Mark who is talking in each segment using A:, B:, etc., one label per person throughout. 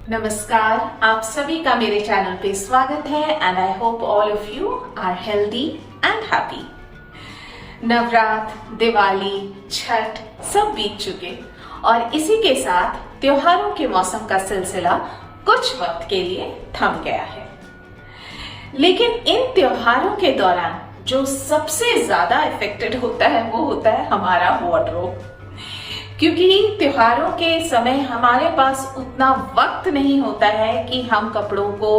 A: नमस्कार, आप सभी का मेरे चैनल पे स्वागत है and I hope all of you are healthy and happy. Navratra, Diwali, Chhath सब बीत चुके और इसी के साथ त्योहारों के मौसम का सिलसिला कुछ वक्त के लिए थम गया है। लेकिन इन त्योहारों के दौरान जो सबसे ज्यादा इफेक्टेड होता है वो होता है हमारा वार्डरोब, क्योंकि त्योहारों के समय हमारे पास उतना वक्त नहीं होता है कि हम कपड़ों को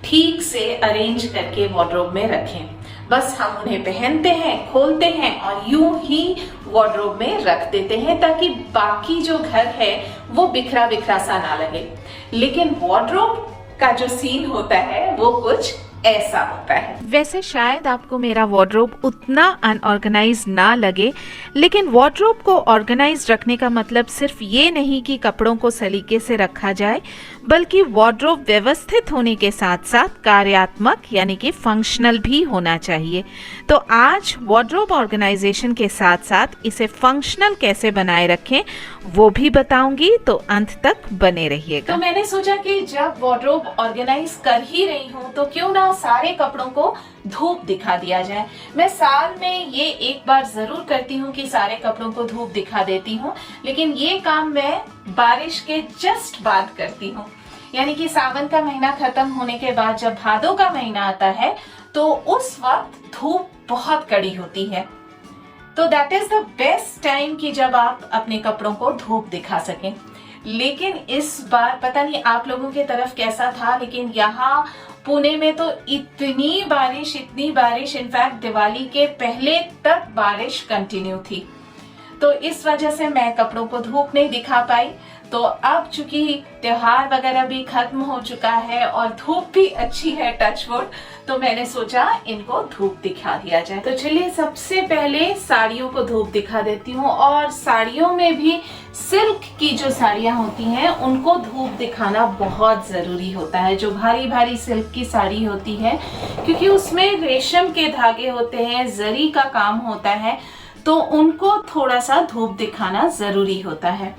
A: ठीक से अरेंज करके वार्डरोब में रखें। बस हम उन्हें पहनते हैं, खोलते हैं और यूं ही वार्डरोब में रख देते हैं ताकि बाकी जो घर है वो बिखरा बिखरा सा ना लगे। लेकिन वार्डरोब का जो सीन होता है वो कुछ ऐसा होता है।
B: वैसे शायद आपको मेरा वार्डरोब उतना अनऑर्गेनाइज ना लगे, लेकिन वार्डरोब को ऑर्गेनाइज रखने का मतलब सिर्फ ये नहीं कि कपड़ों को सलीके से रखा जाए, बल्कि वार्डरोब व्यवस्थित होने के साथ साथ कार्यात्मक यानी कि फंक्शनल भी होना चाहिए। तो आज वार्डरोब ऑर्गेनाइजेशन के साथ साथ इसे फंक्शनल कैसे बनाए रखें वो भी बताऊंगी, तो अंत तक बने रहिएगा।
A: तो मैंने सोचा कि जब वार्डरोब ऑर्गेनाइज कर ही रही हूँ तो क्यों ना सारे कपड़ों को धूप दिखा दिया जाए। मैं साल में ये एक बार जरूर करती हूँ कि सारे कपड़ों को धूप दिखा देती हूँ, लेकिन ये काम मैं बारिश के जस्ट बाद करती हूँ। यानी कि सावन का महीना खत्म होने के बाद जब भादों का महीना आता है तो उस वक्त धूप बहुत कड़ी होती है। तो that is the best time कि जब आप अपने कपड़ों को धूप दिखा सकें। लेकिन इस बार पता नहीं आप लोगों की तरफ कैसा था, लेकिन यहाँ पुणे में तो इतनी बारिश, इनफैक्ट दिवाली के पहले तक बारिश कंटिन्यू थी। तो इस वजह से मैं कपड़ों को धूप नहीं दिखा पाई। तो अब चूंकि त्योहार वगैरह भी खत्म हो चुका है और धूप भी अच्छी है, टच वुड, तो मैंने सोचा इनको धूप दिखा दिया जाए। तो चलिए सबसे पहले साड़ियों को धूप दिखा देती हूँ। और साड़ियों में भी सिल्क की जो साड़ियाँ होती हैं उनको धूप दिखाना बहुत जरूरी होता है। जो भारी भारी सिल्क की साड़ी होती है, क्योंकि उसमें रेशम के धागे होते हैं, जरी का काम होता है, तो उनको थोड़ा सा धूप दिखाना जरूरी होता है।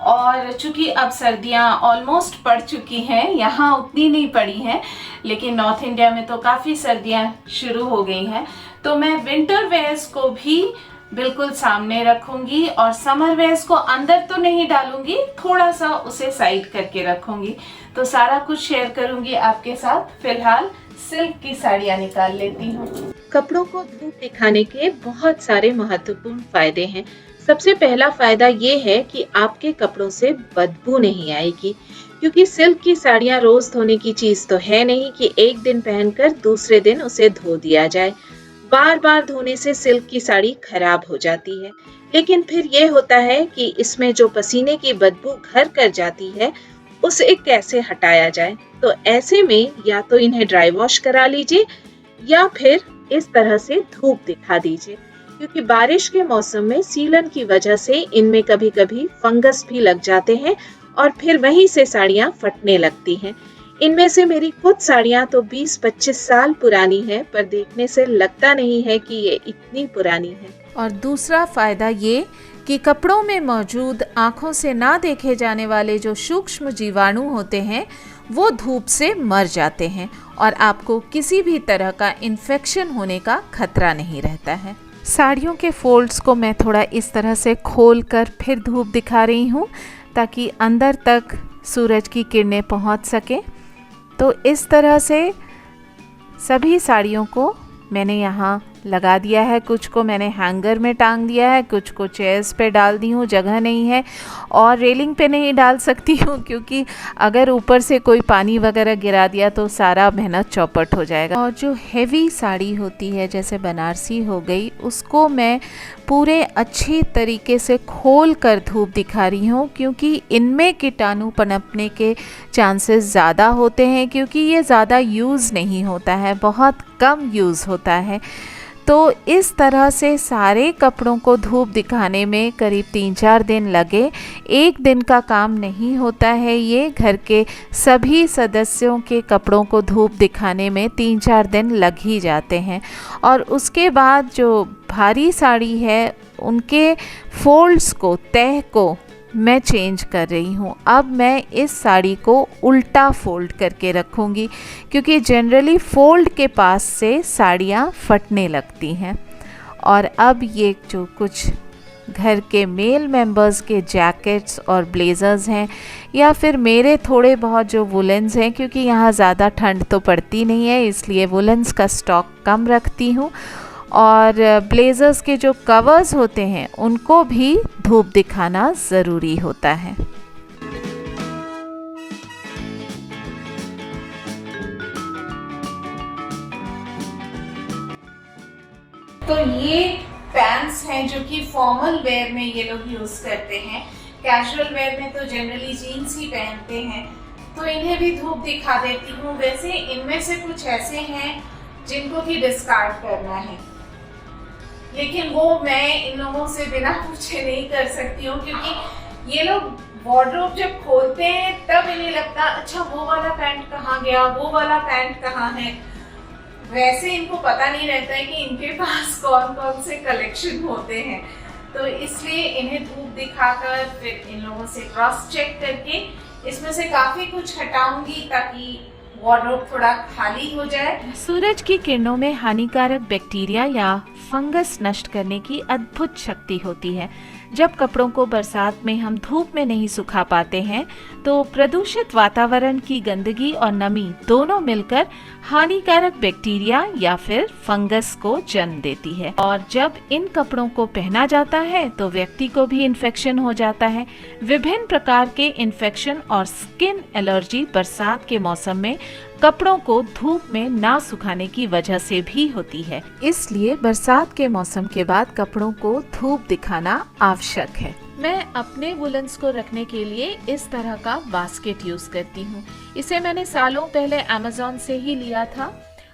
A: और चूंकि अब सर्दियां ऑलमोस्ट पड़ चुकी हैं, यहाँ उतनी नहीं पड़ी हैं, लेकिन नॉर्थ इंडिया में तो काफ़ी सर्दियां शुरू हो गई हैं, तो मैं विंटर वेयर्स को भी बिल्कुल सामने रखूंगी और समर वेयर्स को अंदर तो नहीं डालूंगी, थोड़ा सा उसे साइड करके रखूंगी। तो सारा कुछ शेयर करूंगी आपके साथ। फिलहाल सिल्क की साड़ियाँ निकाल लेती हूँ।
B: कपड़ों को धूप दिखाने के बहुत सारे महत्वपूर्ण फायदे हैं। सबसे पहला फायदा ये है कि आपके कपड़ों से बदबू नहीं आएगी, क्योंकि सिल्क की साड़ियाँ रोज धोने की चीज तो है नहीं कि एक दिन पहनकर दूसरे दिन उसे धो दिया जाए। बार बार धोने से सिल्क की साड़ी खराब हो जाती है। लेकिन फिर ये होता है कि इसमें जो पसीने की बदबू घर कर जाती है उसे कैसे हटाया जाए। तो ऐसे में या तो इन्हें ड्राई वॉश करा लीजिए या फिर इस तरह से धूप दिखा दीजिए, क्योंकि बारिश के मौसम में सीलन की वजह से इनमें कभी कभी फंगस भी लग जाते हैं और फिर वहीं से साड़ियाँ फटने लगती हैं। इनमें से मेरी कुछ साड़ियाँ तो 20-25 साल पुरानी है, पर देखने से लगता नहीं है कि ये इतनी पुरानी है। और दूसरा फायदा ये कि कपड़ों में मौजूद आँखों से ना देखे जाने वाले जो सूक्ष्म जीवाणु होते हैं वो धूप से मर जाते हैं और आपको किसी भी तरह का इन्फेक्शन होने का खतरा नहीं रहता है। साड़ियों के फोल्ड्स को मैं थोड़ा इस तरह से खोल कर फिर धूप दिखा रही हूँ ताकि अंदर तक सूरज की किरणें पहुँच सके। तो इस तरह से सभी साड़ियों को मैंने यहाँ लगा दिया है। कुछ को मैंने हैंगर में टांग दिया है, कुछ को चेयर्स पे डाल दी हूँ, जगह नहीं है, और रेलिंग पे नहीं डाल सकती हूँ क्योंकि अगर ऊपर से कोई पानी वगैरह गिरा दिया तो सारा मेहनत चौपट हो जाएगा। और जो हेवी साड़ी होती है जैसे बनारसी हो गई, उसको मैं पूरे अच्छी तरीके से खोल कर धूप दिखा रही हूँ, क्योंकि इनमें कीटाणु पनपने के चांसेस ज़्यादा होते हैं, क्योंकि ये ज़्यादा यूज़ नहीं होता है, बहुत कम यूज़ होता है। तो इस तरह से सारे कपड़ों को धूप दिखाने में करीब 3-4 दिन लगे। एक दिन का काम नहीं होता है ये। घर के सभी सदस्यों के कपड़ों को धूप दिखाने में 3-4 दिन लग ही जाते हैं। और उसके बाद जो भारी साड़ी है उनके फोल्ड्स को, तह को
A: मैं चेंज कर रही हूँ। अब मैं इस साड़ी को उल्टा फोल्ड करके रखूँगी, क्योंकि जनरली फोल्ड के पास से साड़ियाँ फटने लगती हैं। और अब ये जो कुछ घर के मेल मेंबर्स के जैकेट्स और ब्लेज़र्स हैं, या फिर मेरे थोड़े बहुत जो वुलेंस हैं, क्योंकि यहाँ ज़्यादा ठंड तो पड़ती नहीं है इसलिए वुलेंस का स्टॉक कम रखती हूँ। और ब्लेज़र्स के जो कवर्स होते हैं उनको भी धूप दिखाना ज़रूरी होता है। तो ये पैंट्स हैं जो कि फॉर्मल वेयर में ये लोग यूज़ करते हैं। कैजुअल वेयर में तो जनरली जीन्स ही पहनते हैं, तो इन्हें भी धूप दिखा देती हूँ। वैसे इनमें से कुछ ऐसे हैं जिनको कि डिस्कार्ड करना है, लेकिन वो मैं इन लोगों से बिना पूछे नहीं कर सकती हूँ, क्योंकि ये लोग वार्डरोब जब खोलते हैं तब इन्हें लगता अच्छा वो वाला पैंट कहाँ गया, वो वाला पैंट कहाँ है। वैसे इनको पता नहीं रहता है कि इनके पास कौन कौन से कलेक्शन होते हैं, तो इसलिए इन्हें धूप दिखाकर फिर इन लोगों से क्रॉस चेक करके इसमें से काफ़ी कुछ हटाऊंगी ताकि वार्डरोब थोड़ा खाली हो जाए। सूरज की किरणों में हानिकारक बैक्टीरिया या फंगस नष्ट करने की अद्भुत शक्ति होती है। जब कपड़ों को बरसात में हम धूप में नहीं सुखा पाते हैं तो प्रदूषित वातावरण की गंदगी और नमी दोनों मिलकर हानिकारक बैक्टीरिया या फिर फंगस को जन्म देती है, और जब इन कपड़ों को पहना जाता है तो व्यक्ति को भी इन्फेक्शन हो जाता है। विभिन्न प्रकार के इन्फेक्शन और स्किन एलर्जी बरसात के मौसम में कपड़ों को धूप में ना सुखाने की वजह से भी होती है। इसलिए बरसात के मौसम के बाद कपड़ों को धूप दिखाना आवश्यक है। मैं अपने वुलन्स को रखने के लिए इस तरह का बास्केट यूज करती हूँ। इसे मैंने सालों पहले अमेज़न से ही लिया था,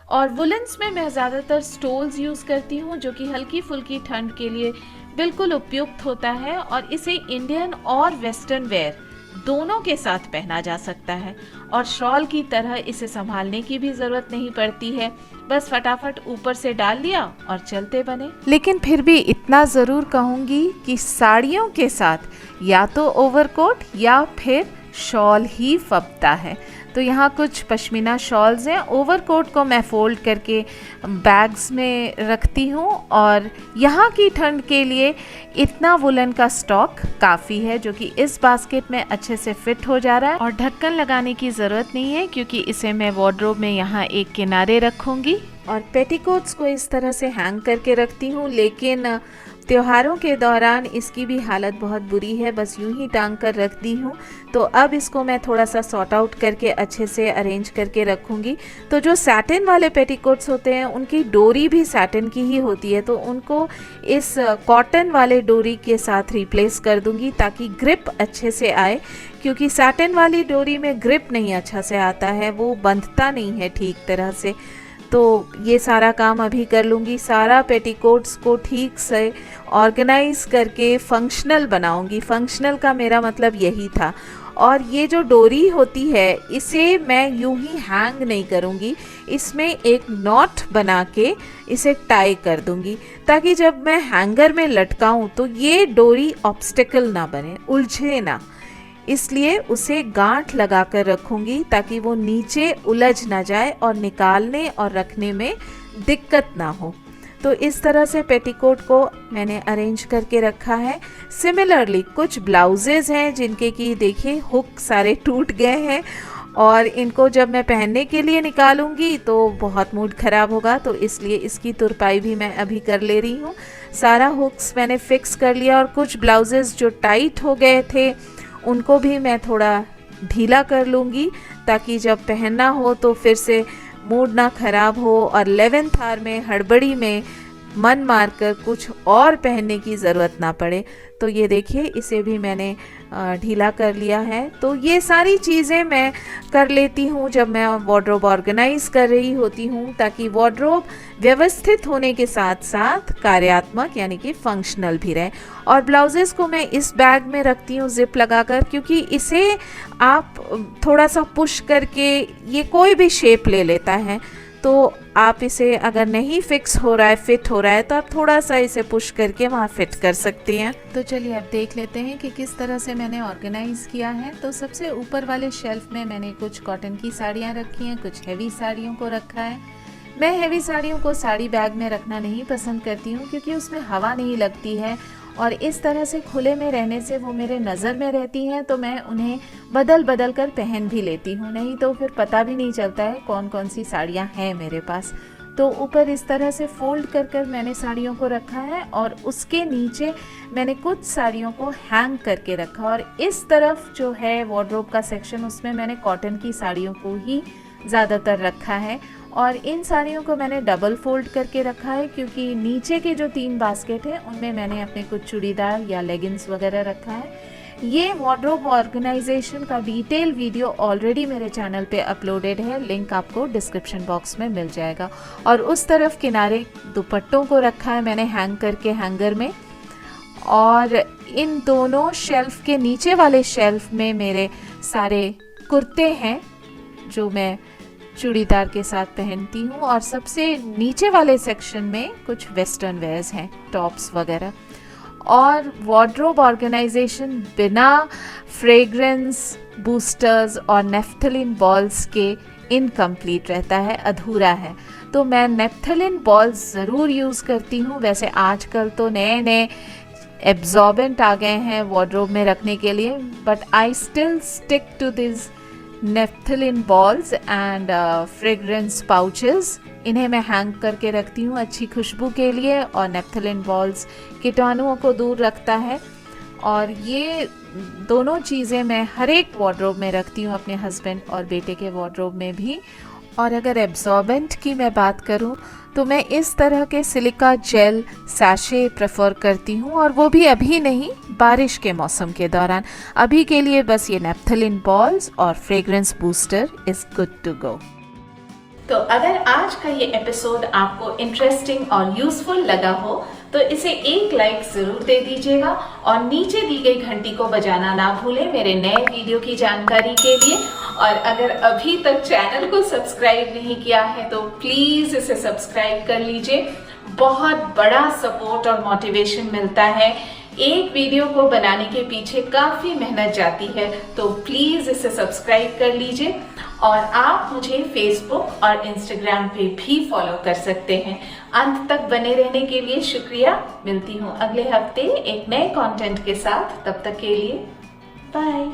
A: और वुलन्स में मैं ज़्यादातर स्टोल्स यूज करती हूँ जो कि हल्की फुल्की ठंड के लिए बिल्कुल उपयुक्त होता है, और इसे इंडियन और वेस्टर्न वेयर दोनों के साथ पहना जा सकता है, और शॉल की तरह इसे संभालने की भी जरूरत नहीं पड़ती है। बस फटाफट ऊपर से डाल लिया और चलते बने। लेकिन फिर भी इतना जरूर कहूंगी कि साड़ियों के साथ या तो ओवरकोट या फिर शॉल ही फबता है। तो यहाँ कुछ पश्मीना शॉल्स हैं। ओवरकोट को मैं फोल्ड करके बैग्स में रखती हूँ, और यहाँ की ठंड के लिए इतना वुलन का स्टॉक काफ़ी है जो कि इस बास्केट में अच्छे से फिट हो जा रहा है, और ढक्कन लगाने की ज़रूरत नहीं है क्योंकि इसे मैं वार्डरोब में यहाँ एक किनारे रखूँगी। और पेटीकोट्स को इस तरह से हैंग करके रखती हूँ, लेकिन त्योहारों के दौरान इसकी भी हालत बहुत बुरी है, बस यूं ही टांग कर रख दी हूँ। तो अब इसको मैं थोड़ा सा सॉर्ट आउट करके अच्छे से अरेंज करके रखूँगी। तो जो सैटिन वाले पेटीकोट्स होते हैं उनकी डोरी भी सैटिन की ही होती है, तो उनको इस कॉटन वाले डोरी के साथ रिप्लेस कर दूँगी ताकि ग्रिप अच्छे से आए, क्योंकि सैटिन वाली डोरी में ग्रिप नहीं अच्छा से आता है, वो बंधता नहीं है ठीक तरह से। तो ये सारा काम अभी कर लूँगी। सारा पेटीकोट्स को ठीक से ऑर्गेनाइज करके फंक्शनल बनाऊँगी। फंक्शनल का मेरा मतलब यही था। और ये जो डोरी होती है इसे मैं यूं ही हैंग नहीं करूँगी, इसमें एक नॉट बना के इसे टाई कर दूँगी ताकि जब मैं हैंगर में लटकाऊँ तो ये डोरी ऑब्स्टेकल ना बने, उलझे ना। इसलिए उसे गांठ लगाकर रखूंगी ताकि वो नीचे उलझ ना जाए और निकालने और रखने में दिक्कत ना हो। तो इस तरह से पेटीकोट को मैंने अरेंज करके रखा है। सिमिलरली कुछ ब्लाउजेज हैं जिनके कि देखिए हुक सारे टूट गए हैं, और इनको जब मैं पहनने के लिए निकालूंगी तो बहुत मूड ख़राब होगा, तो इसलिए इसकी तुरपाई भी मैं अभी कर ले रही हूँ। सारा हुक्स मैंने फिक्स कर लिया, और कुछ ब्लाउजेज जो टाइट हो गए थे उनको भी मैं थोड़ा ढीला कर लूँगी ताकि जब पहनना हो तो फिर से मूड ना ख़राब हो और 11th आवर में हड़बड़ी में मन मारकर कुछ और पहनने की ज़रूरत ना पड़े। तो ये देखिए इसे भी मैंने ढीला कर लिया है। तो ये सारी चीज़ें मैं कर लेती हूँ जब मैं वार्डरोब ऑर्गेनाइज कर रही होती हूँ, ताकि वार्डरोब व्यवस्थित होने के साथ साथ कार्यात्मक यानी कि फंक्शनल भी रहे। और ब्लाउजेस को मैं इस बैग में रखती हूँ जिप लगाकर, क्योंकि इसे आप थोड़ा सा पुश करके ये कोई भी शेप ले लेता है,
B: तो आप इसे अगर नहीं फिक्स हो रहा है, फिट हो रहा है, तो आप थोड़ा सा इसे पुश करके वहाँ फिट कर सकती हैं। तो चलिए अब देख लेते हैं कि किस तरह से मैंने ऑर्गेनाइज किया है। तो सबसे ऊपर वाले शेल्फ में मैंने कुछ कॉटन की साड़ियाँ रखी हैं, कुछ हैवी साड़ियों को रखा है। मैं हैवी साड़ियों को साड़ी बैग में रखना नहीं पसंद करती हूँ क्योंकि उसमें हवा नहीं लगती है और इस तरह से खुले में रहने से वो मेरे नज़र में रहती हैं, तो मैं उन्हें बदल बदल कर पहन भी लेती हूँ, नहीं तो फिर पता भी नहीं चलता है कौन कौन सी साड़ियाँ हैं मेरे पास। तो ऊपर इस तरह से फोल्ड कर कर मैंने साड़ियों को रखा है और उसके नीचे मैंने कुछ साड़ियों को हैंग करके रखा और इस तरफ जो है वार्डरोब का सेक्शन, उसमें मैंने कॉटन की साड़ियों को ही ज़्यादातर रखा है और इन साड़ियों को मैंने डबल फोल्ड करके रखा है क्योंकि नीचे के जो 3 बास्केट हैं उनमें मैंने अपने कुछ चूड़ीदार या लेगिंग्स वगैरह रखा है। ये वार्डरोब ऑर्गेनाइजेशन का डिटेल वीडियो ऑलरेडी मेरे चैनल पे अपलोडेड है, लिंक आपको डिस्क्रिप्शन बॉक्स में मिल जाएगा। और उस तरफ किनारे दुपट्टों को रखा है मैंने हैंग करके हैंगर में, और इन दोनों शेल्फ के नीचे वाले शेल्फ में मेरे सारे कुर्ते हैं जो मैं चूड़ीदार के साथ पहनती हूँ, और सबसे नीचे वाले सेक्शन में कुछ वेस्टर्न वेयर्स हैं, टॉप्स वगैरह। और वार्डरोब ऑर्गेनाइजेशन बिना फ्रेग्रेंस बूस्टर्स और नेफ्थलीन बॉल्स के इनकम्प्लीट रहता है, अधूरा है। तो मैं नेफ्थलीन बॉल्स ज़रूर यूज़ करती हूँ। वैसे आजकल तो नए नए एब्जॉर्बेंट आ गए हैं वार्डरोब में रखने के लिए, but I still stick to this naphthalene balls and fragrance pouches. इन्हें मैं हैंग करके रखती हूँ अच्छी खुशबू के लिए, और नेफ्थलीन बॉल्स कीटाणुओं को दूर रखता है। और ये दोनों चीज़ें मैं हर एक वार्डरोब में रखती हूँ, अपने हस्बैंड और बेटे के वार्डरोब में भी। और अगर एब्जॉर्बेंट की मैं बात करूँ तो मैं इस तरह के सिलिका जेल सैशे प्रेफर करती हूँ, और वो भी अभी नहीं, बारिश के मौसम के दौरान। अभी के लिए बस ये नेफ्थलीन बॉल्स और fragrance booster is good to go.
A: तो अगर आज का ये एपिसोड आपको इंटरेस्टिंग और यूजफुल लगा हो तो इसे एक लाइक जरूर दे दीजिएगा, और नीचे दी गई घंटी को बजाना ना भूलें मेरे नए वीडियो की जानकारी के लिए। और अगर अभी तक चैनल को सब्सक्राइब नहीं किया है तो प्लीज इसे सब्सक्राइब कर लीजिए। बहुत बड़ा सपोर्ट और मोटिवेशन मिलता है। एक वीडियो को बनाने के पीछे काफी मेहनत जाती है, तो प्लीज इसे सब्सक्राइब कर लीजिए। और आप मुझे फेसबुक और इंस्टाग्राम पे भी फॉलो कर सकते हैं। अंत तक बने रहने के लिए शुक्रिया। मिलती हूँ अगले हफ्ते एक नए कंटेंट के साथ। तब तक के लिए बाय।